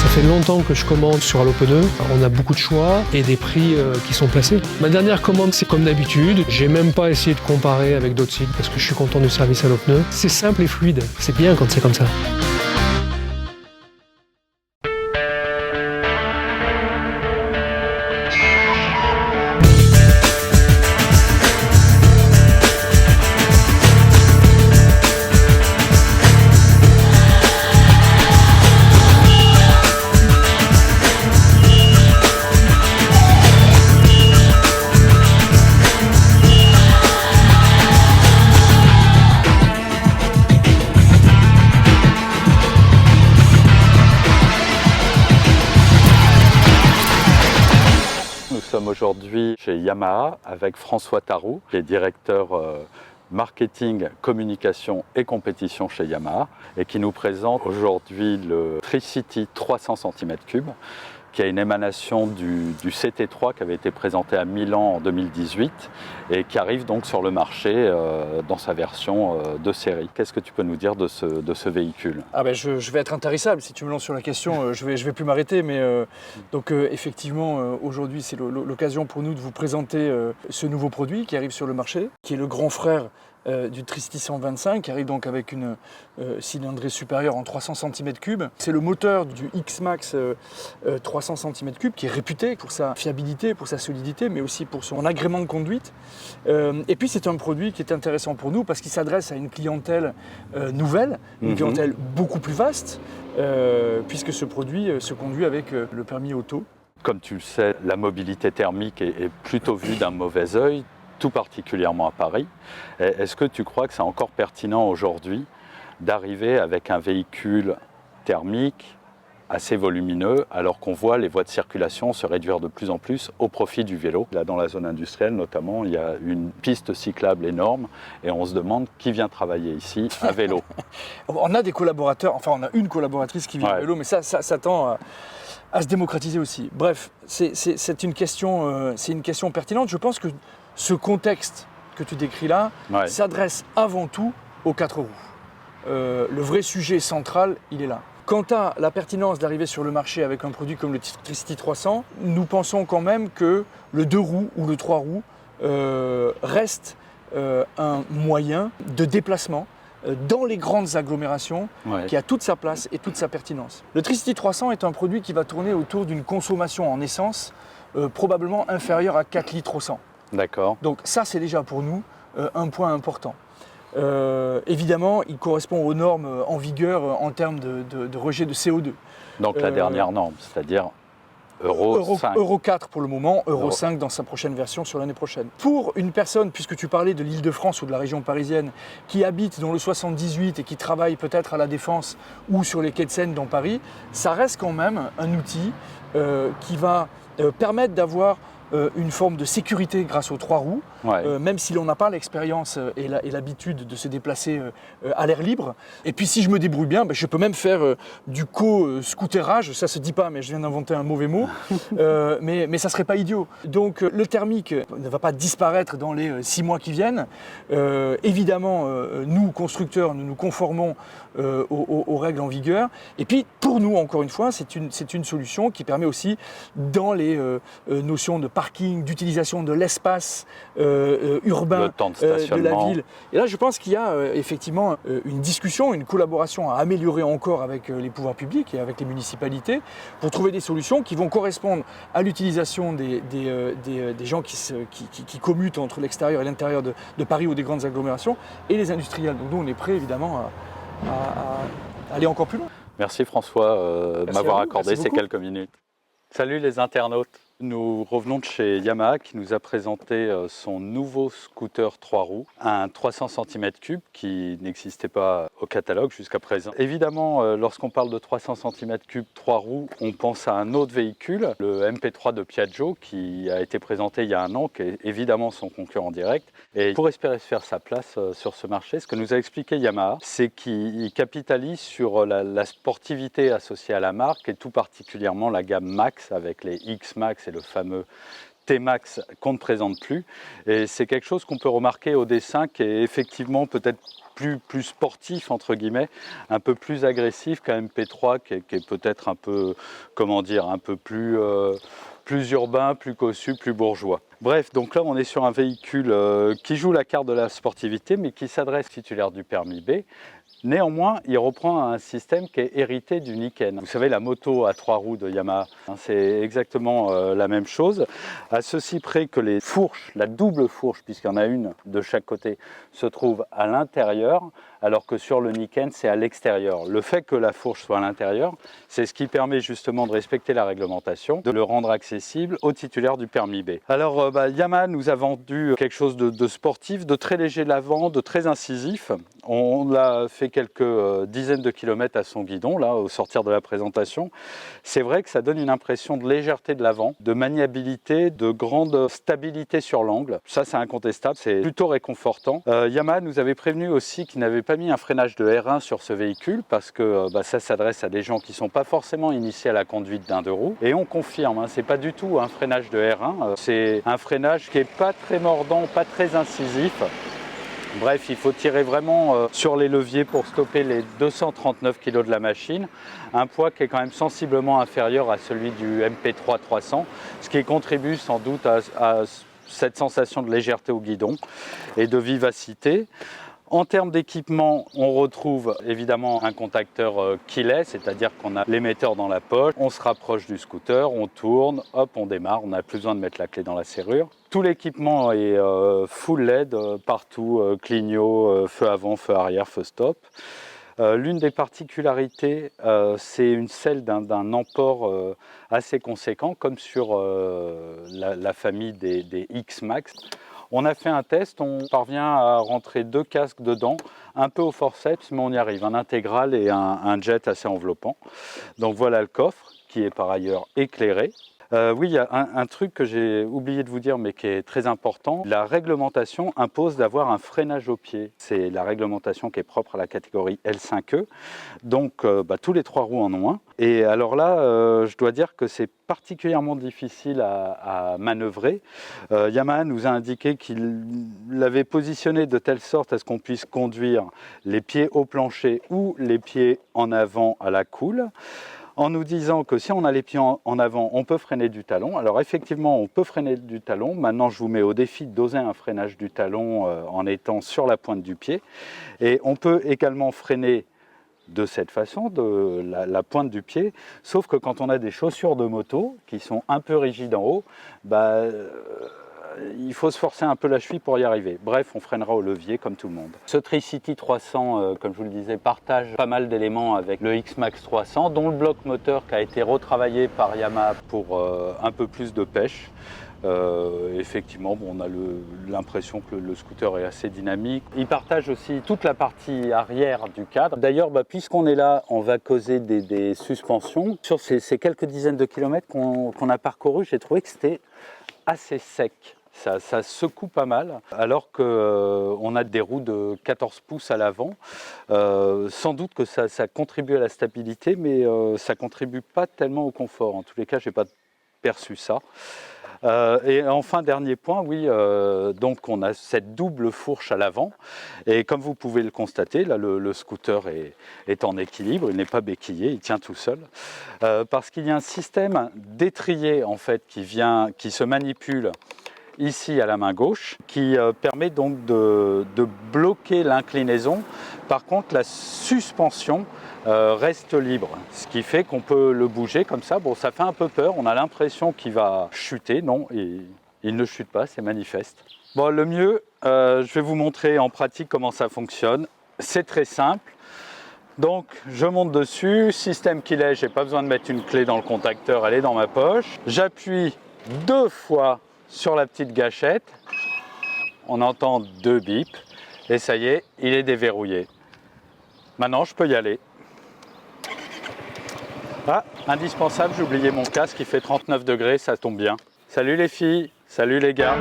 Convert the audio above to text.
fait longtemps que je commande sur Allo Pneus. On a beaucoup de choix et des prix qui sont placés. Ma dernière commande, c'est comme d'habitude. J'ai même pas essayé de comparer avec d'autres sites parce que je suis content du service Allo Pneus. C'est simple et fluide. C'est bien quand c'est comme ça. Nous sommes aujourd'hui chez Yamaha avec François Tarroux, qui est directeur marketing, communication et compétition chez Yamaha et qui nous présente aujourd'hui le Tricity 300 cm3 qui a une émanation du CT3 qui avait été présenté à Milan en 2018 et qui arrive donc sur le marché dans sa version de série. Qu'est-ce que tu peux nous dire de ce véhicule? Je vais être intarissable, si tu me lances sur la question, je vais plus m'arrêter, mais effectivement aujourd'hui c'est l'occasion pour nous de vous présenter ce nouveau produit qui arrive sur le marché, qui est le grand frère du Tricity 125, qui arrive donc avec une cylindrée supérieure en 300 cm3. C'est le moteur du X-Max 300 cm3 qui est réputé pour sa fiabilité, pour sa solidité, mais aussi pour son agrément de conduite. Et puis c'est un produit qui est intéressant pour nous parce qu'il s'adresse à une clientèle nouvelle, une clientèle beaucoup plus vaste, puisque ce produit se conduit avec le permis auto. Comme tu le sais, la mobilité thermique est plutôt vue d'un mauvais œil, tout particulièrement à Paris. Est-ce que tu crois que c'est encore pertinent aujourd'hui d'arriver avec un véhicule thermique assez volumineux alors qu'on voit les voies de circulation se réduire de plus en plus au profit du vélo? Là, dans la zone industrielle notamment, il y a une piste cyclable énorme et on se demande qui vient travailler ici à vélo. On a des collaborateurs, enfin on a une collaboratrice qui vient à vélo, mais ça tend à se démocratiser aussi. Bref, c'est une question pertinente. Je pense que ce contexte que tu décris là s'adresse avant tout aux 4 roues. Le vrai sujet central, il est là. Quant à la pertinence d'arriver sur le marché avec un produit comme le Tricity 300, nous pensons quand même que le 2 roues ou le 3 roues reste un moyen de déplacement dans les grandes agglomérations qui a toute sa place et toute sa pertinence. Le Tricity 300 est un produit qui va tourner autour d'une consommation en essence probablement inférieure à 4 litres au 100. D'accord. Donc ça, c'est déjà pour nous un point important. Évidemment, il correspond aux normes en vigueur en termes de rejet de CO2. Donc la dernière norme, c'est-à-dire Euro 5. Euro 4 pour le moment, Euro 5 dans sa prochaine version sur l'année prochaine. Pour une personne, puisque tu parlais de l'Île-de-France ou de la région parisienne, qui habite dans le 78 et qui travaille peut-être à la Défense ou sur les quais de Seine dans Paris, ça reste quand même un outil qui va permettre d'avoir une forme de sécurité grâce aux 3 roues, même si l'on n'a pas l'expérience et l'habitude de se déplacer à l'air libre. Et puis si je me débrouille bien, je peux même faire du co-scooterage, ça se dit pas, mais je viens d'inventer un mauvais mot, mais ça serait pas idiot. Donc le thermique ne va pas disparaître dans les 6 mois qui viennent. Évidemment, nous, constructeurs, nous nous conformons aux règles en vigueur. Et puis pour nous, encore une fois, c'est une solution qui permet aussi, dans les notions de parking, d'utilisation de l'espace urbain de la ville. Et là, je pense qu'il y a effectivement une discussion, une collaboration à améliorer encore avec les pouvoirs publics et avec les municipalités pour trouver des solutions qui vont correspondre à l'utilisation des gens qui commutent entre l'extérieur et l'intérieur de Paris ou des grandes agglomérations et les industriels. Donc nous, on est prêts évidemment à aller encore plus loin. Merci François de m'avoir accordé ces quelques minutes. Salut les internautes. Nous revenons de chez Yamaha qui nous a présenté son nouveau scooter 3 roues, un 300 cm3 qui n'existait pas au catalogue jusqu'à présent. Évidemment, lorsqu'on parle de 300 cm3 3 roues, on pense à un autre véhicule, le MP3 de Piaggio qui a été présenté il y a un an, qui est évidemment son concurrent direct. Et pour espérer se faire sa place sur ce marché, ce que nous a expliqué Yamaha, c'est qu'il capitalise sur la sportivité associée à la marque et tout particulièrement la gamme Max avec les X-Max et le fameux T-Max qu'on ne présente plus. Et c'est quelque chose qu'on peut remarquer au dessin qui est effectivement peut-être plus sportif, entre guillemets, un peu plus agressif qu'un MP3 qui est peut-être un peu, comment dire, un peu plus urbain, plus cossu, plus bourgeois. Bref, donc là on est sur un véhicule qui joue la carte de la sportivité mais qui s'adresse aux titulaires du permis B. Néanmoins, il reprend un système qui est hérité du Niken. Vous savez, la moto à 3 roues de Yamaha, c'est exactement la même chose. À ceci près que les fourches, la double fourche, puisqu'il y en a une de chaque côté, se trouve à l'intérieur, alors que sur le Niken, c'est à l'extérieur. Le fait que la fourche soit à l'intérieur, c'est ce qui permet justement de respecter la réglementation, de le rendre accessible aux titulaires du permis B. Alors, Yamaha nous a vendu quelque chose de sportif, de très léger de l'avant, de très incisif. On l'a fait quelques dizaines de kilomètres à son guidon, là, au sortir de la présentation. C'est vrai que ça donne une impression de légèreté de l'avant, de maniabilité, de grande stabilité sur l'angle. Ça, c'est incontestable, c'est plutôt réconfortant. Yamaha nous avait prévenu aussi qu'il n'avait pas mis un freinage de R1 sur ce véhicule parce que ça s'adresse à des gens qui ne sont pas forcément initiés à la conduite d'un deux roues. Et on confirme, c'est pas du tout un freinage de R1, c'est un freinage qui n'est pas très mordant, pas très incisif. Bref, il faut tirer vraiment sur les leviers pour stopper les 239 kg de la machine, un poids qui est quand même sensiblement inférieur à celui du MP3 300, ce qui contribue sans doute à cette sensation de légèreté au guidon et de vivacité. En termes d'équipement, on retrouve évidemment un contacteur keyless, c'est-à-dire qu'on a l'émetteur dans la poche, on se rapproche du scooter, on tourne, hop, on démarre, on n'a plus besoin de mettre la clé dans la serrure. Tout l'équipement est full LED, partout, clignot, feu avant, feu arrière, feu stop. L'une des particularités, c'est celle d'un emport assez conséquent, comme sur la famille des X-Max. On a fait un test, on parvient à rentrer 2 casques dedans, un peu au forceps, mais on y arrive, un intégral et un jet assez enveloppant. Donc voilà le coffre, qui est par ailleurs éclairé. Oui, il y a un truc que j'ai oublié de vous dire, mais qui est très important. La réglementation impose d'avoir un freinage au pied. C'est la réglementation qui est propre à la catégorie L5E. Donc, tous les 3 roues en ont un. Et alors là, je dois dire que c'est particulièrement difficile à manœuvrer. Yamaha nous a indiqué qu'il l'avait positionné de telle sorte à ce qu'on puisse conduire les pieds au plancher ou les pieds en avant à la coule, en nous disant que si on a les pieds en avant, on peut freiner du talon. Alors effectivement, on peut freiner du talon. Maintenant, je vous mets au défi d'oser un freinage du talon en étant sur la pointe du pied. Et on peut également freiner de cette façon, de la pointe du pied, sauf que quand on a des chaussures de moto qui sont un peu rigides en haut, il faut se forcer un peu la cheville pour y arriver. Bref, on freinera au levier comme tout le monde. Ce Tricity 300, comme je vous le disais, partage pas mal d'éléments avec le X-Max 300, dont le bloc moteur qui a été retravaillé par Yamaha pour un peu plus de pêche. Effectivement, on a l'impression que le scooter est assez dynamique. Il partage aussi toute la partie arrière du cadre. D'ailleurs, puisqu'on est là, on va causer des suspensions. Sur ces quelques dizaines de kilomètres qu'on a parcourus, j'ai trouvé que c'était assez sec. Ça secoue pas mal, alors qu'on a des roues de 14 pouces à l'avant. Sans doute que ça contribue à la stabilité, mais ça ne contribue pas tellement au confort. En tous les cas, je n'ai pas perçu ça. Et enfin, dernier point, oui, donc on a cette double fourche à l'avant. Et comme vous pouvez le constater, là, le scooter est en équilibre, il n'est pas béquillé, il tient tout seul. Parce qu'il y a un système d'étrier en fait, qui se manipule ici à la main gauche, qui permet donc de bloquer l'inclinaison. Par contre, la suspension reste libre, ce qui fait qu'on peut le bouger comme ça. Bon, ça fait un peu peur, on a l'impression qu'il va chuter. Non, il ne chute pas, c'est manifeste. Bon, le mieux, je vais vous montrer en pratique comment ça fonctionne. C'est très simple. Donc, je monte dessus, système keyless, j'ai pas besoin de mettre une clé dans le contacteur, elle est dans ma poche. J'appuie 2 fois sur la petite gâchette, on entend 2 bips et ça y est, il est déverrouillé. Maintenant, je peux y aller. Ah, indispensable, j'ai oublié mon casque, il fait 39 degrés, ça tombe bien. Salut les filles, salut les gars.